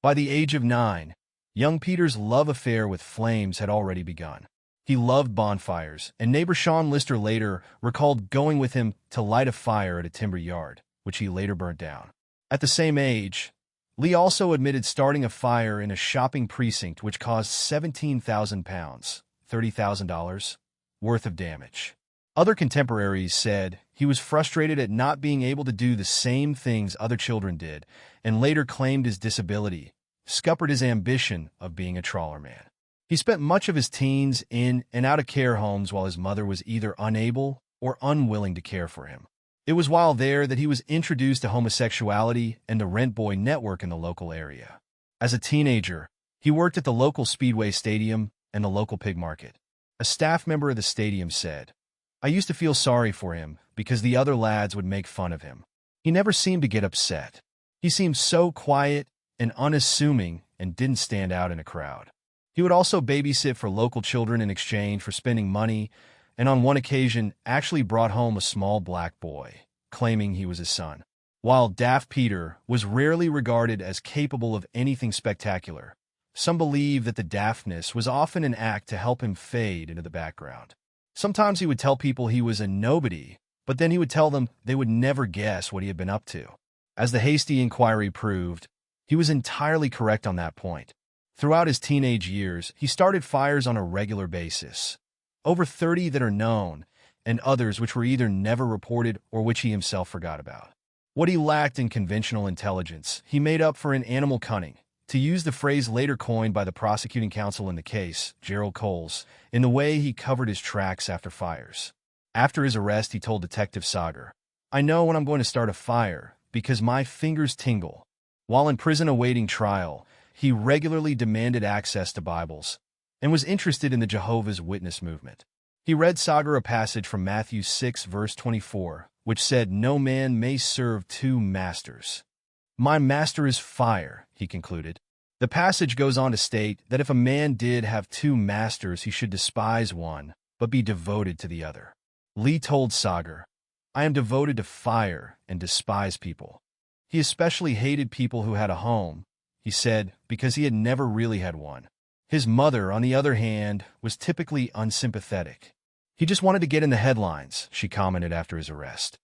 By the age of 9, young Peter's love affair with flames had already begun. He loved bonfires, and neighbor Sean Lister later recalled going with him to light a fire at a timber yard, which he later burnt down. At the same age, Lee also admitted starting a fire in a shopping precinct which caused £17,000, $30,000, worth of damage. Other contemporaries said he was frustrated at not being able to do the same things other children did, and later claimed his disability scuppered his ambition of being a trawlerman. He spent much of his teens in and out of care homes while his mother was either unable or unwilling to care for him. It was while there that he was introduced to homosexuality and the rent boy network in the local area. As a teenager, he worked at the local Speedway Stadium and the local pig market. A staff member of the stadium said, "I used to feel sorry for him because the other lads would make fun of him. He never seemed to get upset. He seemed so quiet and unassuming and didn't stand out in a crowd." He would also babysit for local children in exchange for spending money, and on one occasion actually brought home a small black boy, claiming he was his son. While Daft Peter was rarely regarded as capable of anything spectacular, some believe that the daftness was often an act to help him fade into the background. Sometimes he would tell people he was a nobody, but then he would tell them they would never guess what he had been up to. As the hasty inquiry proved, he was entirely correct on that point. Throughout his teenage years, he started fires on a regular basis. Over 30 that are known, and others which were either never reported or which he himself forgot about. What he lacked in conventional intelligence, he made up for in animal cunning, to use the phrase later coined by the prosecuting counsel in the case, Gerald Coles, in the way he covered his tracks after fires. After his arrest, he told Detective Sager, "I know when I'm going to start a fire, because my fingers tingle." While in prison awaiting trial, he regularly demanded access to Bibles and was interested in the Jehovah's Witness movement. He read Sager a passage from Matthew 6, verse 24, which said, "No man may serve two masters. My master is fire," he concluded. The passage goes on to state that if a man did have two masters, he should despise one, but be devoted to the other. Lee told Sager, "I am devoted to fire and despise people." He especially hated people who had a home, he said, because he had never really had one. His mother, on the other hand, was typically unsympathetic. "He just wanted to get in the headlines," she commented after his arrest.